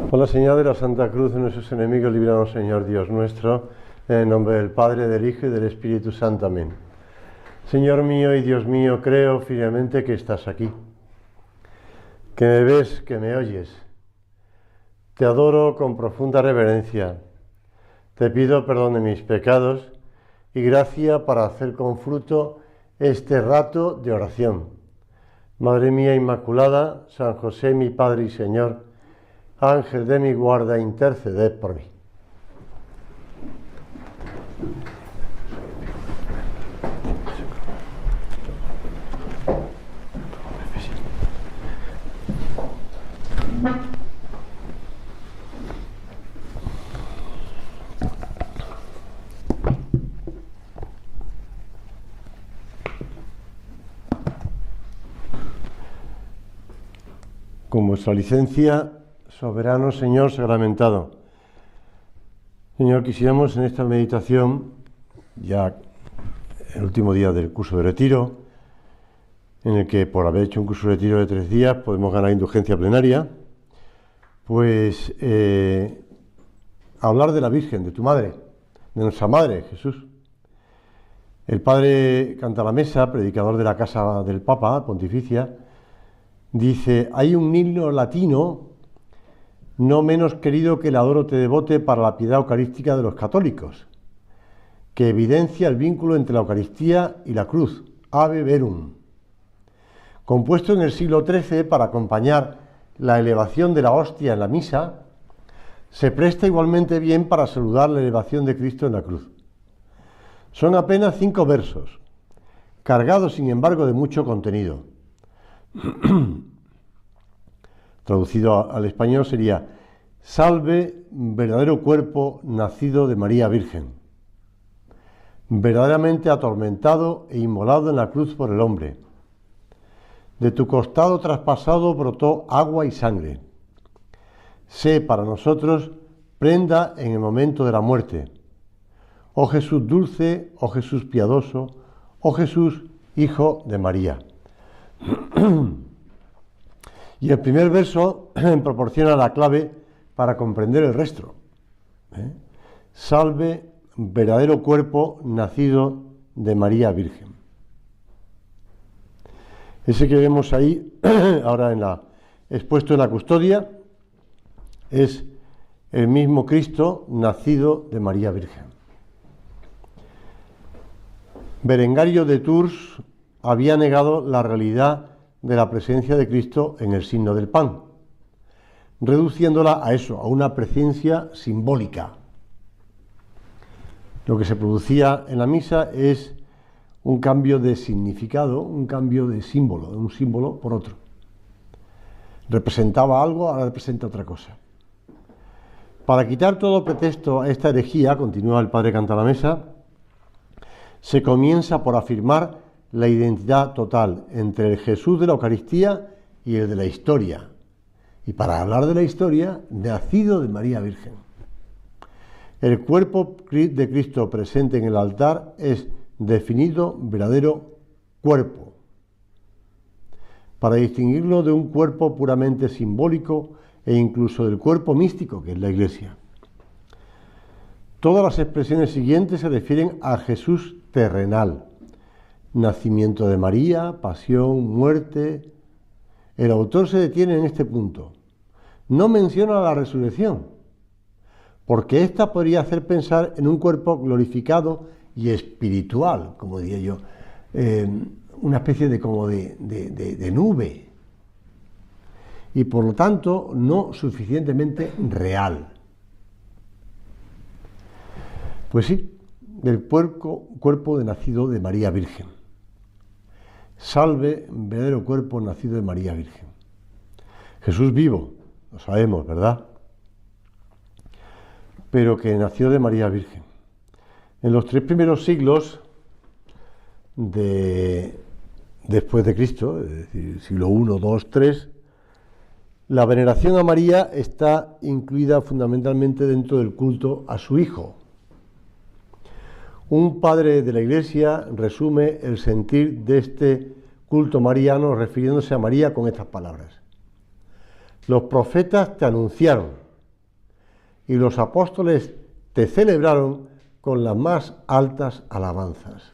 Por la señal de la Santa Cruz de nuestros enemigos, líbranos, Señor Dios nuestro, en el nombre del Padre, del Hijo y del Espíritu Santo. Amén. Señor mío y Dios mío, creo firmemente que estás aquí, que me ves, que me oyes. Te adoro con profunda reverencia. Te pido perdón de mis pecados y gracia para hacer con fruto este rato de oración. Madre mía Inmaculada, San José, mi Padre y Señor, Ángel de mi guarda, interceded por mí. Con vuestra licencia, soberano Señor sagramentado. Señor, quisiéramos en esta meditación, ya el último día del curso de retiro, en el que por haber hecho un curso de retiro de 3 días podemos ganar indulgencia plenaria, pues hablar de la Virgen, de tu Madre, de nuestra Madre, Jesús. El Padre Cantalamessa, predicador de la Casa del Papa Pontificia, dice: hay un himno latino no menos querido que el Adoro te devote para la piedad eucarística de los católicos, que evidencia el vínculo entre la Eucaristía y la cruz, Ave Verum. Compuesto en el siglo XIII para acompañar la elevación de la hostia en la misa, se presta igualmente bien para saludar la elevación de Cristo en la cruz. Son apenas 5 versos, cargados sin embargo de mucho contenido. Traducido al español sería: salve, verdadero cuerpo nacido de María Virgen, verdaderamente atormentado e inmolado en la cruz por el hombre. De tu costado traspasado brotó agua y sangre. Sé para nosotros prenda en el momento de la muerte. Oh Jesús dulce, oh Jesús piadoso, oh Jesús, Hijo de María. Y el primer verso proporciona la clave para comprender el resto. Salve, verdadero cuerpo nacido de María Virgen. Ese que vemos ahí, ahora expuesto en la custodia, es el mismo Cristo nacido de María Virgen. Berengario de Tours había negado la realidad de la presencia de Cristo en el signo del pan, reduciéndola a eso, a una presencia simbólica. Lo que se producía en la misa es un cambio de significado, un cambio de símbolo, de un símbolo por otro. Representaba algo, ahora representa otra cosa. Para quitar todo pretexto a esta herejía, continúa el Padre Cantalamessa, se comienza por afirmar la identidad total entre el Jesús de la Eucaristía y el de la historia. Y para hablar de la historia, nacido de María Virgen. El cuerpo de Cristo presente en el altar es definido verdadero cuerpo, para distinguirlo de un cuerpo puramente simbólico e incluso del cuerpo místico que es la Iglesia. Todas las expresiones siguientes se refieren a Jesús terrenal: nacimiento de María, pasión, muerte. El autor se detiene en este punto. No menciona la resurrección, porque ésta podría hacer pensar en un cuerpo glorificado y espiritual, como diría yo, una especie de nube, y por lo tanto no suficientemente real. Pues sí, del cuerpo de nacido de María Virgen. Salve, verdadero cuerpo nacido de María Virgen. Jesús vivo, lo sabemos, ¿verdad? Pero que nació de María Virgen. En los 3 primeros siglos después de Cristo, es decir, siglo I, II, III, la veneración a María está incluida fundamentalmente dentro del culto a su Hijo. Un padre de la Iglesia resume el sentir de este culto mariano refiriéndose a María con estas palabras: los profetas te anunciaron, y los apóstoles te celebraron con las más altas alabanzas.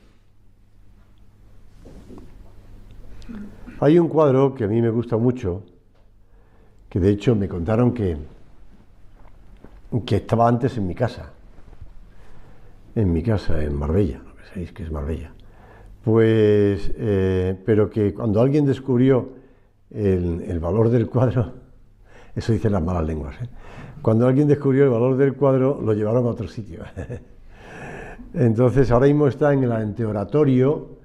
Hay un cuadro que a mí me gusta mucho, que de hecho me contaron que estaba antes en mi casa, en Marbella, no penséis que es Marbella. Pues, pero que cuando alguien descubrió el valor del cuadro, eso dicen las malas lenguas, cuando alguien descubrió el valor del cuadro, lo llevaron a otro sitio. Entonces, ahora mismo está en el anteoratorio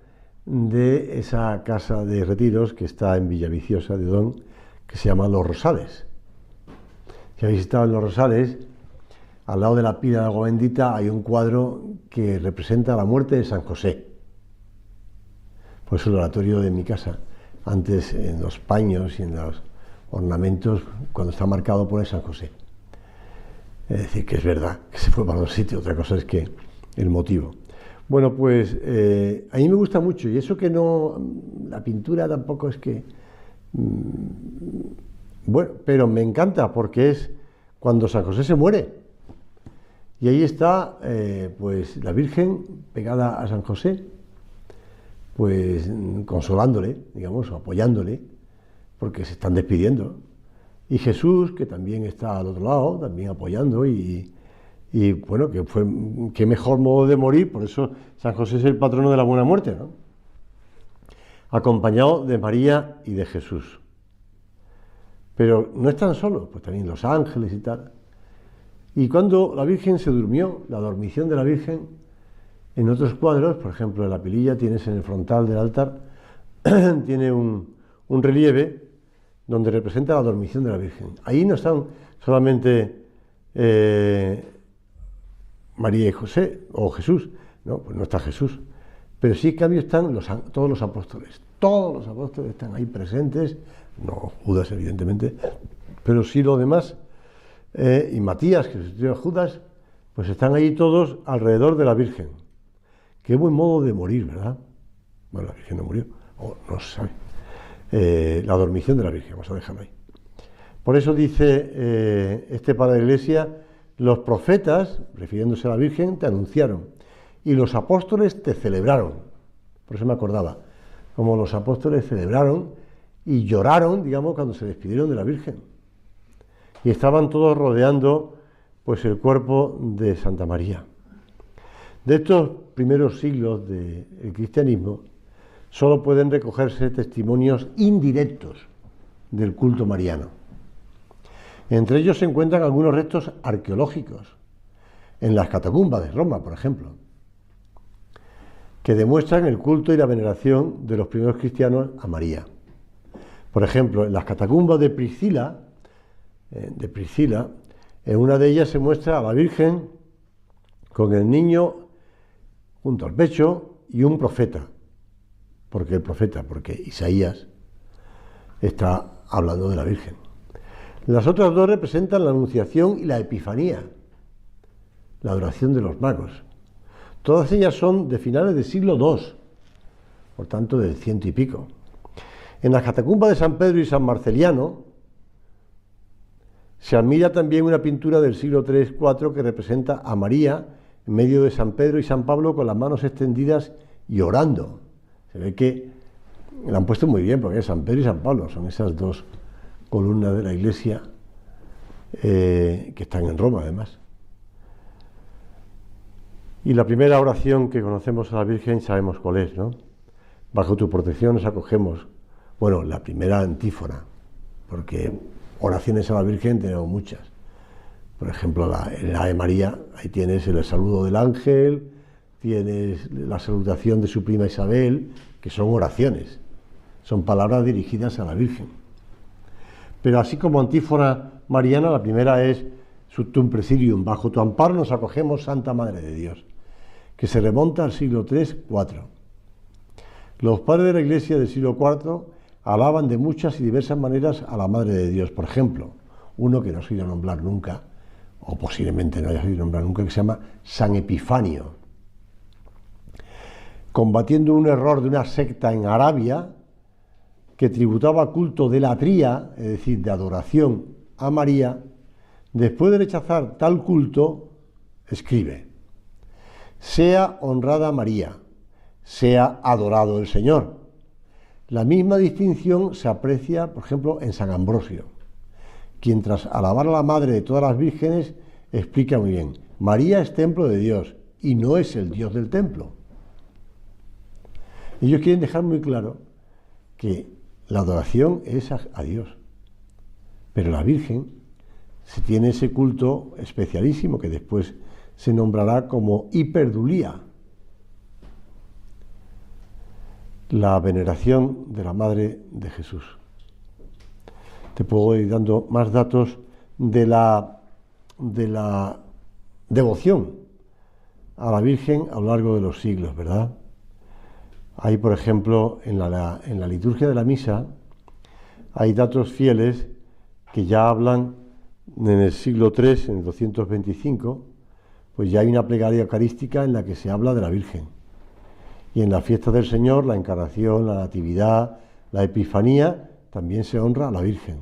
de esa casa de retiros que está en Villaviciosa de Odón, que se llama Los Rosales. Si habéis estado en Los Rosales, al lado de la pila de agua bendita hay un cuadro que representa la muerte de San José. Por eso el oratorio de mi casa, antes en los paños y en los ornamentos, cuando está marcado pone San José. Es decir, que es verdad, que se fue para otro sitio, otra cosa es que el motivo. Bueno, pues a mí me gusta mucho, y eso que no, la pintura tampoco es que... bueno, pero me encanta porque es cuando San José se muere. Y ahí está, pues, la Virgen pegada a San José, pues, consolándole, digamos, o apoyándole, porque se están despidiendo. Y Jesús, que también está al otro lado, también apoyando, y bueno, qué mejor modo de morir, por eso San José es el patrono de la buena muerte, ¿no? Acompañado de María y de Jesús. Pero no están solos, pues también los ángeles y tal. Y cuando la Virgen se durmió, la dormición de la Virgen, en otros cuadros, por ejemplo, en la pililla tienes en el frontal del altar, tiene un relieve donde representa la dormición de la Virgen. Ahí no están solamente María y José, o Jesús, no, pues no está Jesús, pero sí, en cambio, están todos los apóstoles. Todos los apóstoles están ahí presentes, no Judas, evidentemente, pero sí lo demás. Y Matías, que sustituyó a Judas, pues están ahí todos alrededor de la Virgen. Qué buen modo de morir, ¿verdad? Bueno, la Virgen no murió, o no se sabe. La dormición de la Virgen, vamos a dejarlo ahí. Por eso dice este padre de la Iglesia, los profetas, refiriéndose a la Virgen, te anunciaron, y los apóstoles te celebraron. Por eso me acordaba, como los apóstoles celebraron y lloraron, digamos, cuando se despidieron de la Virgen. Y estaban todos rodeando, pues, el cuerpo de Santa María. De estos primeros siglos del cristianismo, solo pueden recogerse testimonios indirectos del culto mariano. Entre ellos se encuentran algunos restos arqueológicos, en las catacumbas de Roma, por ejemplo, que demuestran el culto y la veneración de los primeros cristianos a María. Por ejemplo, en las catacumbas de Priscila, en una de ellas se muestra a la Virgen con el niño junto al pecho y un profeta. ¿Por qué el profeta? Porque Isaías está hablando de la Virgen. Las otras dos representan la Anunciación y la Epifanía, la adoración de los magos. Todas ellas son de finales del siglo II, por tanto del 100 y pico. En las catacumbas de San Pedro y San Marceliano se admira también una pintura del siglo III-IV que representa a María en medio de San Pedro y San Pablo con las manos extendidas y orando. Se ve que la han puesto muy bien porque es San Pedro y San Pablo, son esas dos columnas de la iglesia que están en Roma además. Y la primera oración que conocemos a la Virgen sabemos cuál es, ¿no? Bajo tu protección nos acogemos. Bueno, la primera antífona, porque oraciones a la Virgen tenemos muchas. Por ejemplo, en la de María, ahí tienes el saludo del ángel, tienes la salutación de su prima Isabel, que son oraciones, son palabras dirigidas a la Virgen. Pero así como antífona mariana, la primera es Subtum Presidium, bajo tu amparo nos acogemos, Santa Madre de Dios, que se remonta al siglo III-IV. Los padres de la Iglesia del siglo IV alaban de muchas y diversas maneras a la Madre de Dios. Por ejemplo, uno que no has oído nombrar nunca, o posiblemente no hayas oído nombrar nunca, que se llama San Epifanio. Combatiendo un error de una secta en Arabia que tributaba culto de latría, es decir, de adoración a María, Después de rechazar tal culto, escribe: sea honrada María, sea adorado el Señor. La misma distinción se aprecia, por ejemplo, en San Ambrosio, quien tras alabar a la Madre de todas las vírgenes, explica muy bien: María es templo de Dios y no es el Dios del templo. Ellos quieren dejar muy claro que la adoración es a Dios, pero la Virgen se tiene ese culto especialísimo que después se nombrará como hiperdulía, la veneración de la Madre de Jesús. Te puedo ir dando más datos de la devoción a la Virgen a lo largo de los siglos, ¿verdad? Hay, por ejemplo, en la liturgia de la misa, hay datos fieles que ya hablan en el siglo III, en el 225, pues ya hay una plegaria eucarística en la que se habla de la Virgen. Y en la fiesta del Señor, la Encarnación, la Natividad, la Epifanía, también se honra a la Virgen.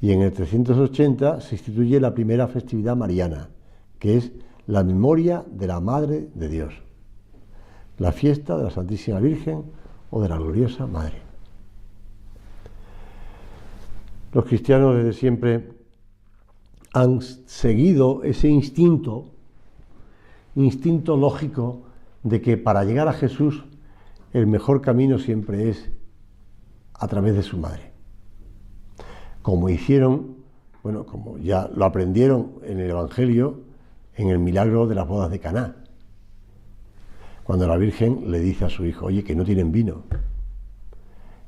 Y en el 380 se instituye la primera festividad mariana, que es la memoria de la Madre de Dios, la fiesta de la Santísima Virgen o de la gloriosa Madre. Los cristianos desde siempre han seguido ese instinto lógico de que para llegar a Jesús el mejor camino siempre es a través de su Madre. Como hicieron, bueno, como ya lo aprendieron en el Evangelio, en el milagro de las bodas de Caná, cuando la Virgen le dice a su hijo: oye, que no tienen vino.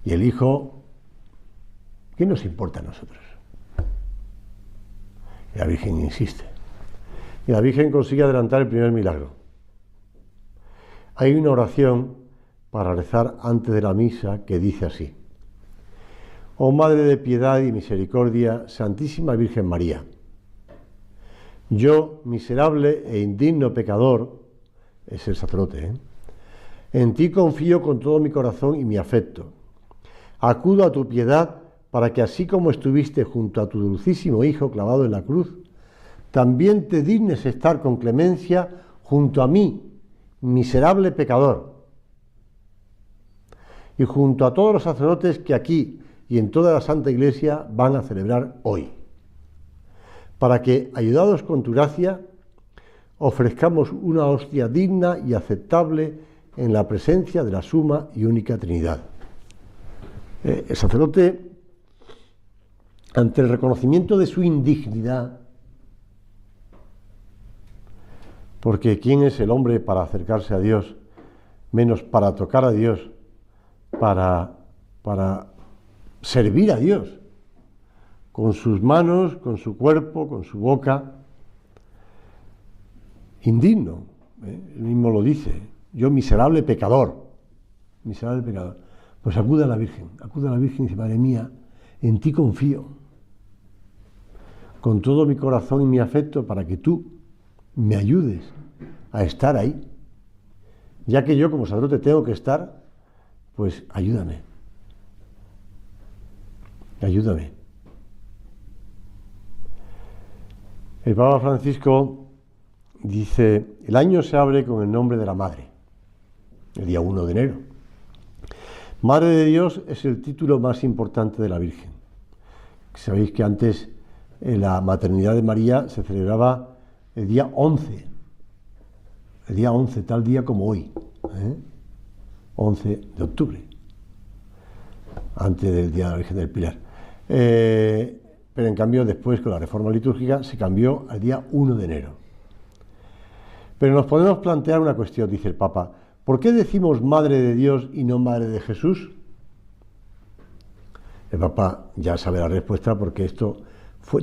Y el hijo: ¿qué nos importa a nosotros? Y la Virgen insiste. Y la Virgen consigue adelantar el primer milagro. Hay una oración para rezar antes de la misa que dice así: oh Madre de piedad y misericordia, Santísima Virgen María, yo, miserable e indigno pecador, es el sacerdote, en ti confío con todo mi corazón y mi afecto. Acudo a tu piedad para que, así como estuviste junto a tu dulcísimo Hijo clavado en la cruz, también te dignes estar con clemencia junto a mí, miserable pecador, y junto a todos los sacerdotes que aquí y en toda la Santa Iglesia van a celebrar hoy, para que, ayudados con tu gracia, ofrezcamos una hostia digna y aceptable en la presencia de la suma y única Trinidad. El sacerdote, ante el reconocimiento de su indignidad, porque ¿quién es el hombre para acercarse a Dios, menos para tocar a Dios, para servir a Dios, con sus manos, con su cuerpo, con su boca? Indigno, él mismo lo dice: yo miserable pecador, pues acude a la Virgen y dice: Madre mía, en ti confío, con todo mi corazón y mi afecto, para que tú me ayudes a estar ahí, ya que yo como sacerdote tengo que estar, pues ayúdame. El Papa Francisco dice: el año se abre con el nombre de la Madre, el día 1 de enero. Madre de Dios es el título más importante de la Virgen. Sabéis que antes la maternidad de María se celebraba el día 11, tal día como hoy, 11 de octubre, antes del Día de la Virgen del Pilar. Pero en cambio después, con la reforma litúrgica, se cambió al día 1 de enero. Pero nos podemos plantear una cuestión, dice el Papa: ¿por qué decimos Madre de Dios y no Madre de Jesús? El Papa ya sabe la respuesta, porque esto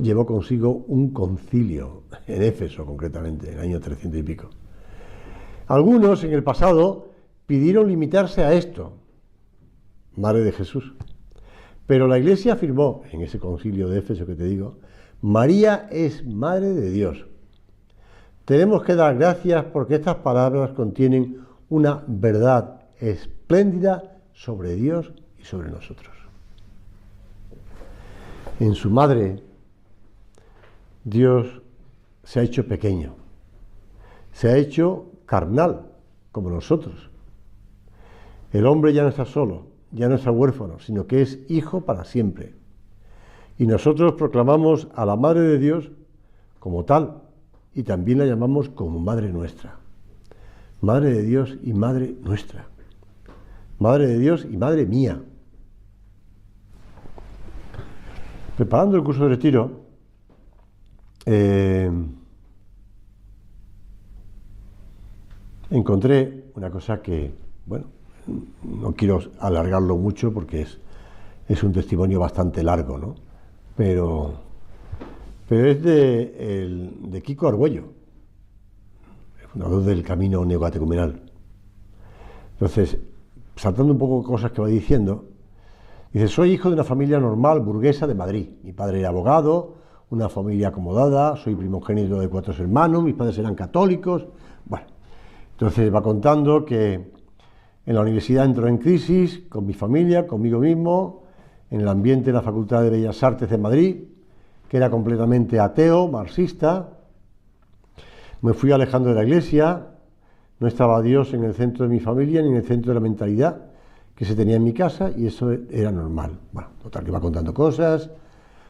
llevó consigo un concilio, en Éfeso concretamente, en el año 300 y pico. Algunos en el pasado pidieron limitarse a esto, Madre de Jesús. Pero la Iglesia afirmó, en ese concilio de Éfeso que te digo: María es Madre de Dios. Tenemos que dar gracias porque estas palabras contienen una verdad espléndida sobre Dios y sobre nosotros. En su Madre Dios se ha hecho pequeño, se ha hecho carnal, como nosotros. El hombre ya no está solo, ya no está huérfano, sino que es hijo para siempre. Y nosotros proclamamos a la Madre de Dios como tal, y también la llamamos como Madre nuestra. Madre de Dios y Madre nuestra. Madre de Dios y Madre mía. Preparando el curso de retiro, encontré una cosa que, bueno, no quiero alargarlo mucho porque es un testimonio bastante largo, ¿no? Pero es de Kiko Argüello, el fundador del Camino Neocatecumenal. Entonces, saltando un poco cosas que va diciendo, dice: soy hijo de una familia normal, burguesa de Madrid. Mi padre era abogado, una familia acomodada, soy primogénito de 4 hermanos, mis padres eran católicos. Bueno, entonces va contando que en la universidad entró en crisis con mi familia, conmigo mismo, en el ambiente de la Facultad de Bellas Artes de Madrid, que era completamente ateo, marxista. Me fui alejando de la iglesia, no estaba Dios en el centro de mi familia ni en el centro de la mentalidad que se tenía en mi casa, y eso era normal. Bueno, total, que va contando cosas.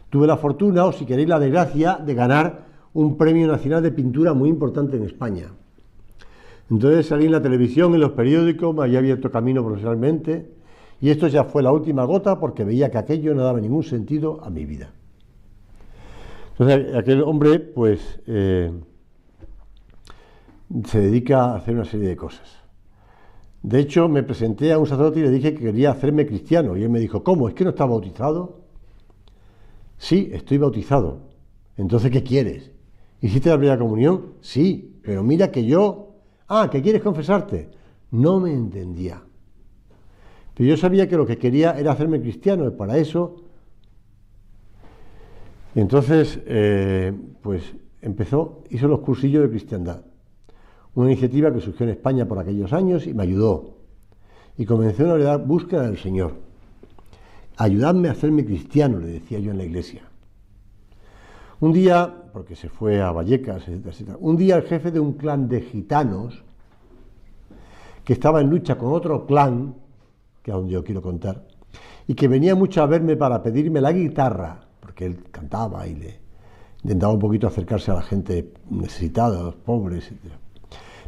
Tuve la fortuna, o si queréis la desgracia, de ganar un premio nacional de pintura muy importante en España. Entonces salí en la televisión, en los periódicos, me había abierto camino profesionalmente, y esto ya fue la última gota porque veía que aquello no daba ningún sentido a mi vida. Entonces aquel hombre, pues, se dedica a hacer una serie de cosas. De hecho, me presenté a un sacerdote y le dije que quería hacerme cristiano, y él me dijo: ¿cómo? ¿Es que no está bautizado? Sí, estoy bautizado. Entonces, ¿qué quieres? ¿Hiciste la primera comunión? Sí, pero mira que yo... Ah, ¿que quieres confesarte? No me entendía. Pero yo sabía que lo que quería era hacerme cristiano, y para eso... Entonces, pues hizo los cursillos de cristiandad. Una iniciativa que surgió en España por aquellos años y me ayudó. Y comencé una verdadera búsqueda del Señor. Ayudadme a hacerme cristiano, le decía yo en la iglesia. Un día, porque se fue a Vallecas, etcétera, etcétera, un día el jefe de un clan de gitanos, que estaba en lucha con otro clan, que es donde yo quiero contar, y que venía mucho a verme para pedirme la guitarra, porque él cantaba y le intentaba un poquito acercarse a la gente necesitada, a los pobres, etcétera.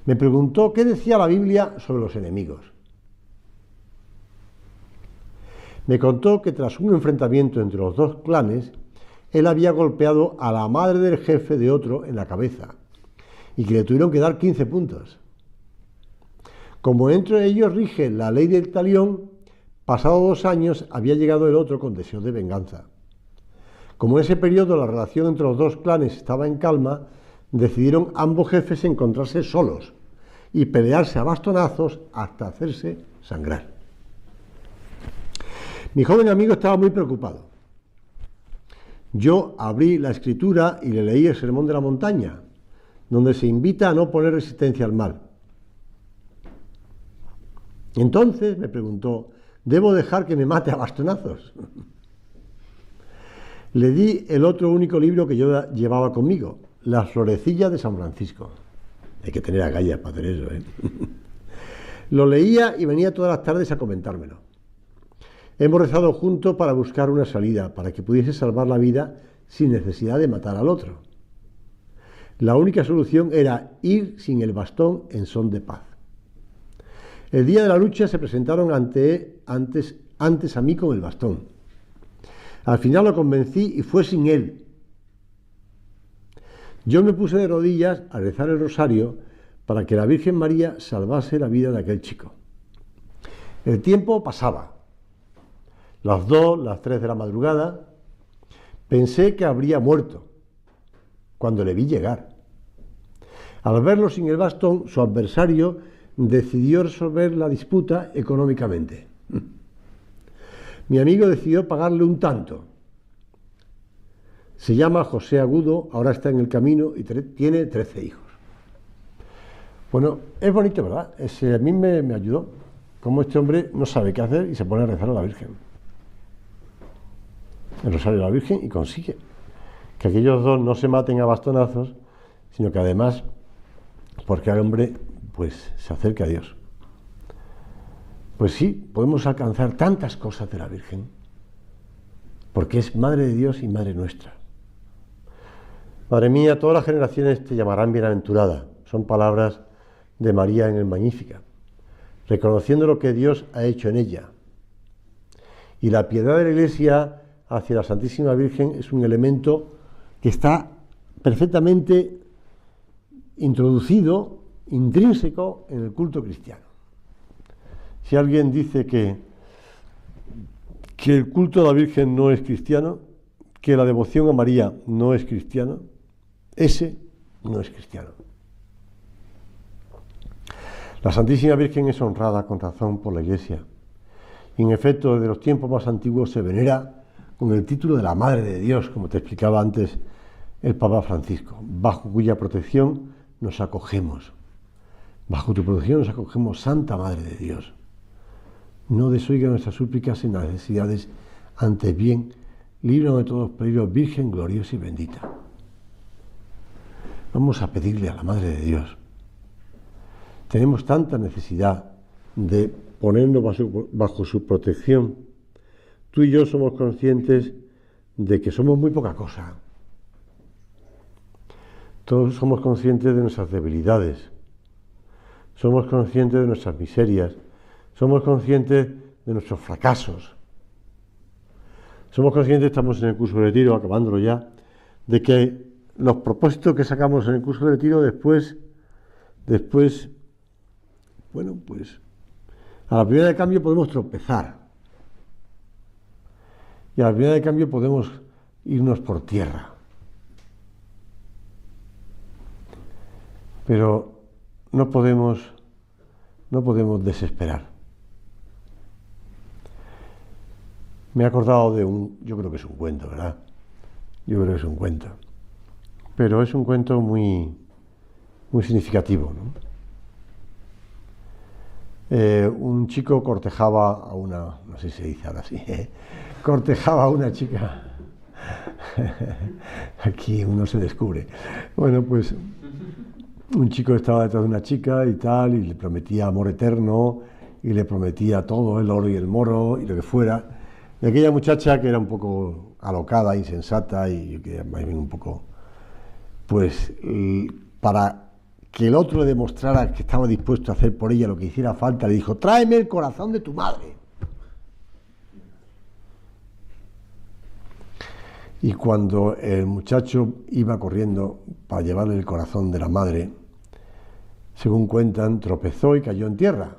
Me preguntó qué decía la Biblia sobre los enemigos. Me contó que tras un enfrentamiento entre los dos clanes, él había golpeado a la madre del jefe de otro en la cabeza y que le tuvieron que dar 15 puntos. Como entre ellos rige la ley del talión, pasados 2 años había llegado el otro con deseo de venganza. Como en ese periodo la relación entre los dos clanes estaba en calma, decidieron ambos jefes encontrarse solos y pelearse a bastonazos hasta hacerse sangrar. Mi joven amigo estaba muy preocupado. Yo abrí la escritura y le leí el Sermón de la Montaña, donde se invita a no poner resistencia al mal. Entonces me preguntó: ¿debo dejar que me mate a bastonazos? Le di el otro único libro que yo llevaba conmigo, Las florecillas de San Francisco. Hay que tener agallas para hacer eso, ¿eh? Lo leía y venía todas las tardes a comentármelo. Hemos rezado juntos para buscar una salida, para que pudiese salvar la vida sin necesidad de matar al otro. La única solución era ir sin el bastón en son de paz. El día de la lucha se presentaron antes a mí con el bastón. Al final lo convencí y fue sin él. Yo me puse de rodillas a rezar el rosario para que la Virgen María salvase la vida de aquel chico. El tiempo pasaba. Las 2, las 3 de la madrugada, pensé que habría muerto cuando le vi llegar. Al verlo sin el bastón, su adversario decidió resolver la disputa económicamente. Mi amigo decidió pagarle un tanto. Se llama José Agudo, ahora está en el camino y tiene 13 hijos. Bueno, es bonito, ¿verdad? A mí me ayudó. Como este hombre no sabe qué hacer y se pone a rezar a la Virgen. El rosario de la Virgen y consigue que aquellos dos no se maten a bastonazos, sino que además, porque el hombre pues se acerque a Dios. Pues sí, podemos alcanzar tantas cosas de la Virgen, porque es Madre de Dios y Madre nuestra. Madre mía, todas las generaciones te llamarán bienaventurada. Son palabras de María en el Magníficat, reconociendo lo que Dios ha hecho en ella. Y la piedad de la Iglesia hacia la Santísima Virgen es un elemento que está perfectamente introducido, intrínseco en el culto cristiano. Si alguien dice que el culto a la Virgen no es cristiano, que la devoción a María no es cristiano, ese no es cristiano. La Santísima Virgen es honrada con razón por la Iglesia. Y en efecto, desde los tiempos más antiguos se venera con el título de la Madre de Dios, como te explicaba antes el Papa Francisco, bajo cuya protección nos acogemos. Bajo tu protección nos acogemos, Santa Madre de Dios. No desoiga nuestras súplicas en las necesidades, antes bien, líbranos de todos los peligros, Virgen gloriosa y bendita. Vamos a pedirle a la Madre de Dios. Tenemos tanta necesidad de ponernos bajo su protección. Tú y yo somos conscientes de que somos muy poca cosa. Todos somos conscientes de nuestras debilidades. Somos conscientes de nuestras miserias. Somos conscientes de nuestros fracasos. Somos conscientes, estamos en el curso de retiro, acabándolo ya, de que los propósitos que sacamos en el curso de retiro después, bueno, pues a la primera de cambio podemos tropezar. Y a la primera de cambio podemos irnos por tierra. Pero no podemos desesperar. Me he acordado de yo creo que es un cuento, ¿verdad? Yo creo que es un cuento. Pero es un cuento muy significativo, ¿no? Un chico cortejaba a una, no sé si se dice ahora así, cortejaba a una chica. Aquí uno se descubre. Bueno, pues un chico estaba detrás de una chica y tal, y le prometía amor eterno, y le prometía todo, el oro y el moro, y lo que fuera. Y aquella muchacha, que era un poco alocada, insensata, y que más bien un poco, pues, para que el otro le demostrara que estaba dispuesto a hacer por ella lo que hiciera falta, le dijo: tráeme el corazón de tu madre. Y cuando el muchacho iba corriendo para llevarle el corazón de la madre, según cuentan, tropezó y cayó en tierra.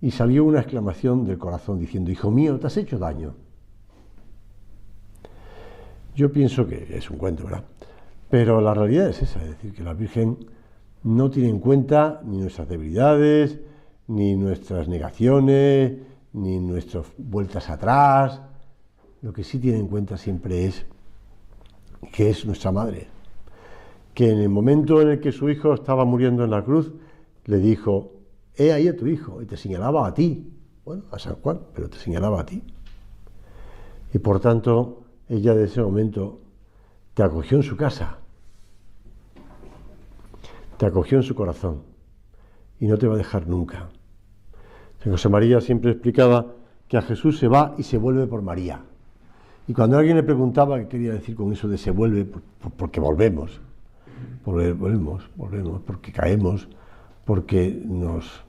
Y salió una exclamación del corazón diciendo: hijo mío, te has hecho daño. Yo pienso que es un cuento, ¿verdad? Pero la realidad es esa, es decir, que la Virgen no tiene en cuenta ni nuestras debilidades, ni nuestras negaciones, ni nuestras vueltas atrás. Lo que sí tiene en cuenta siempre es que es nuestra madre, que en el momento en el que su hijo estaba muriendo en la cruz, le dijo: he ahí a tu hijo, y te señalaba a ti, bueno, a San Juan, pero te señalaba a ti. Y por tanto, ella de ese momento te acogió en su casa, te acogió en su corazón, y no te va a dejar nunca. San José María siempre explicaba que a Jesús se va y se vuelve por María. Y cuando alguien le preguntaba qué quería decir con eso de se vuelve, porque volvemos, porque caemos, porque nos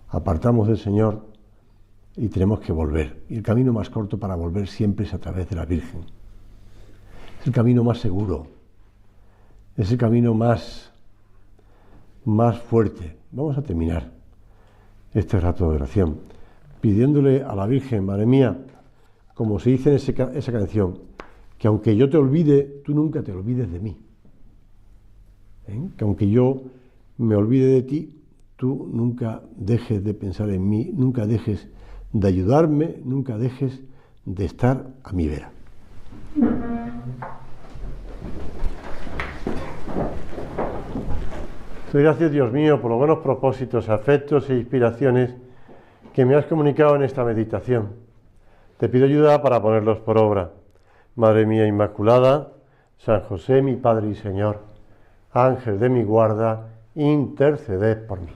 apartamos del Señor y tenemos que volver. Y el camino más corto para volver siempre es a través de la Virgen. Es el camino más seguro, es el camino más fuerte. Vamos a terminar este rato de oración pidiéndole a la Virgen: Madre mía, como se dice en esa canción, que aunque yo te olvide, tú nunca te olvides de mí. Que aunque yo me olvide de ti, tú nunca dejes de pensar en mí, nunca dejes de ayudarme, nunca dejes de estar a mi vera. Doy gracias, Dios mío, por los buenos propósitos, afectos e inspiraciones que me has comunicado en esta meditación. Te pido ayuda para ponerlos por obra. Madre mía Inmaculada, San José, mi Padre y Señor, Ángel de mi guarda, interceded por mí.